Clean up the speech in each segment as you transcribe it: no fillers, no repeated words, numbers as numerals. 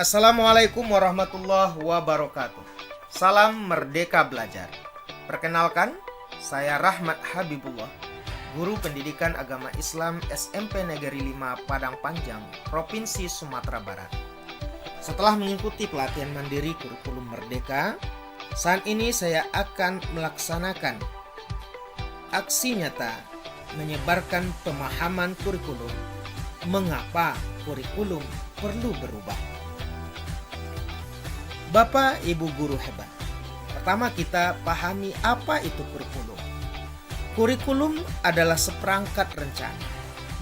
Assalamualaikum warahmatullahi wabarakatuh. Salam Merdeka Belajar. Perkenalkan, saya Rahmat Habibullah, Guru Pendidikan Agama Islam SMP Negeri 5 Padang Panjang, Provinsi Sumatera Barat. Setelah mengikuti pelatihan mandiri kurikulum Merdeka, saat ini saya akan melaksanakan aksi nyata menyebarkan pemahaman kurikulum. Mengapa kurikulum perlu berubah? Bapak Ibu guru hebat, pertama kita pahami apa itu kurikulum. Kurikulum adalah seperangkat rencana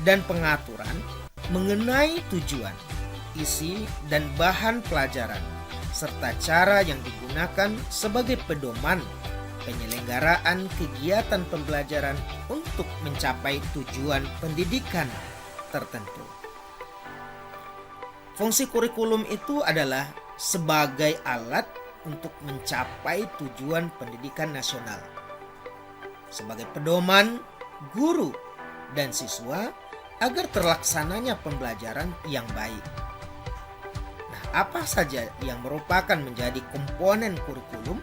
dan pengaturan mengenai tujuan, isi, dan bahan pelajaran, serta cara yang digunakan sebagai pedoman penyelenggaraan kegiatan pembelajaran untuk mencapai tujuan pendidikan tertentu. Fungsi kurikulum itu adalah sebagai alat untuk mencapai tujuan pendidikan nasional, sebagai pedoman guru dan siswa agar terlaksananya pembelajaran yang baik. Nah, apa saja yang merupakan menjadi komponen kurikulum?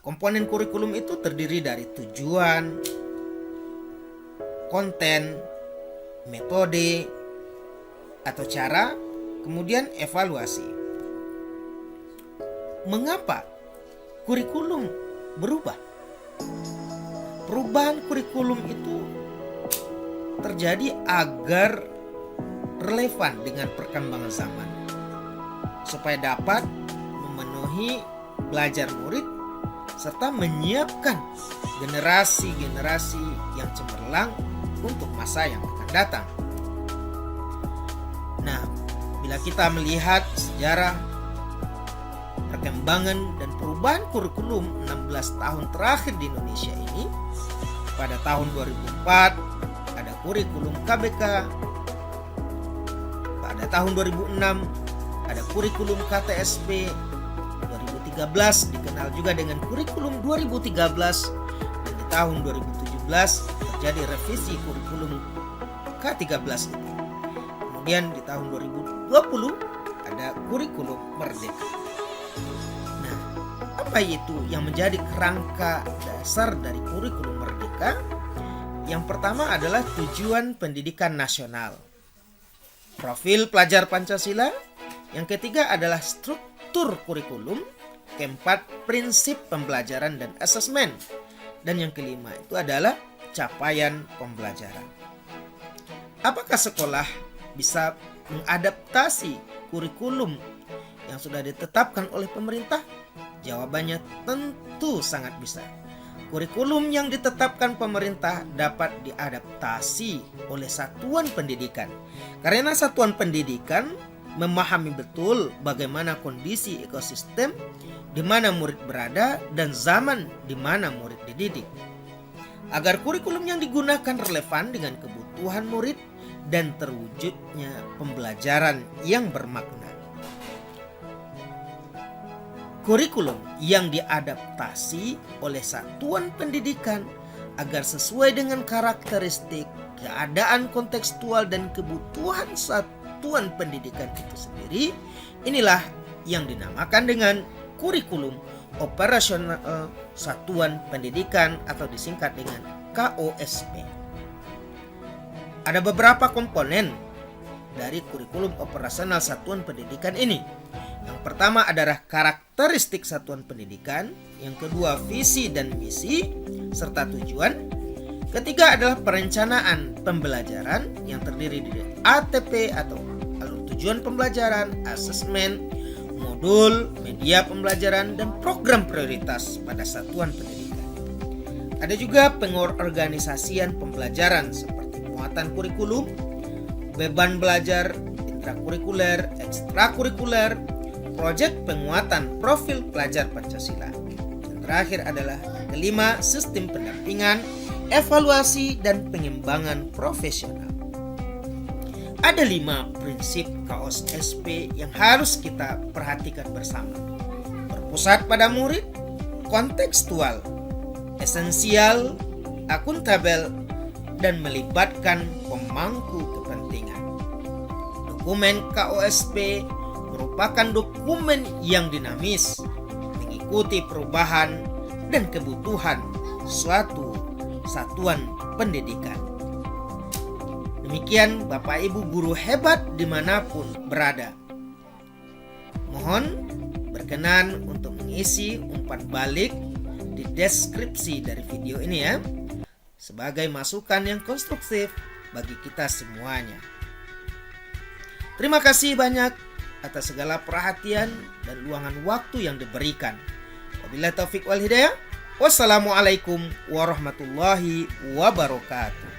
Komponen kurikulum itu terdiri dari tujuan, konten, metode atau cara, kemudian evaluasi. Mengapa kurikulum berubah? Perubahan kurikulum itu terjadi agar relevan dengan perkembangan zaman, supaya dapat memenuhi belajar murid serta menyiapkan generasi-generasi yang cemerlang untuk masa yang akan datang. Nah, bila kita melihat sejarah perkembangan dan perubahan kurikulum 16 tahun terakhir di Indonesia ini, pada tahun 2004 ada kurikulum KBK, pada tahun 2006 ada kurikulum KTSP, 2013 dikenal juga dengan kurikulum 2013, dan di tahun 2017 terjadi revisi kurikulum K13 ini. Kemudian di tahun 2020 ada kurikulum Merdeka. Nah, apa itu yang menjadi kerangka dasar dari kurikulum Merdeka? Yang pertama adalah tujuan pendidikan nasional, profil pelajar Pancasila. Yang ketiga adalah struktur kurikulum. Keempat, prinsip pembelajaran dan asesmen. Dan yang kelima itu adalah capaian pembelajaran. Apakah sekolah bisa mengadaptasi kurikulum yang sudah ditetapkan oleh pemerintah? Jawabannya tentu sangat bisa. Kurikulum yang ditetapkan pemerintah dapat diadaptasi oleh satuan pendidikan, karena satuan pendidikan memahami betul bagaimana kondisi ekosistem di mana murid berada dan zaman di mana murid dididik, agar kurikulum yang digunakan relevan dengan kebutuhan murid dan terwujudnya pembelajaran yang bermakna. Kurikulum yang diadaptasi oleh satuan pendidikan agar sesuai dengan karakteristik, keadaan kontekstual dan kebutuhan satuan pendidikan itu sendiri, inilah yang dinamakan dengan kurikulum operasional satuan pendidikan atau disingkat dengan KOSP. Ada beberapa komponen dari kurikulum operasional satuan pendidikan ini. Yang pertama adalah karakteristik satuan pendidikan, yang kedua visi dan misi serta tujuan, ketiga adalah perencanaan pembelajaran yang terdiri dari ATP atau alur tujuan pembelajaran, asesmen, modul, media pembelajaran, dan program prioritas pada satuan pendidikan. Ada juga pengorganisasian pembelajaran seperti muatan kurikulum, beban belajar, intrakurikuler, ekstrakurikuler, proyek penguatan profil pelajar Pancasila. Dan terakhir adalah kelima, sistem pendampingan, evaluasi, dan pengembangan profesional. Ada 5 prinsip KOSP yang harus kita perhatikan bersama. Berpusat pada murid, kontekstual, esensial, akuntabel, dan melibatkan pemangku kepentingan. Dokumen KOSP merupakan dokumen yang dinamis, mengikuti perubahan dan kebutuhan suatu satuan pendidikan. Demikian Bapak Ibu guru hebat dimanapun berada. Mohon berkenan untuk mengisi umpan balik di deskripsi dari video ini ya, sebagai masukan yang konstruktif bagi kita semuanya. Terima kasih banyak atas segala perhatian dan luangan waktu yang diberikan. Wabillahi taufik wal hidayah. Wassalamualaikum warahmatullahi wabarakatuh.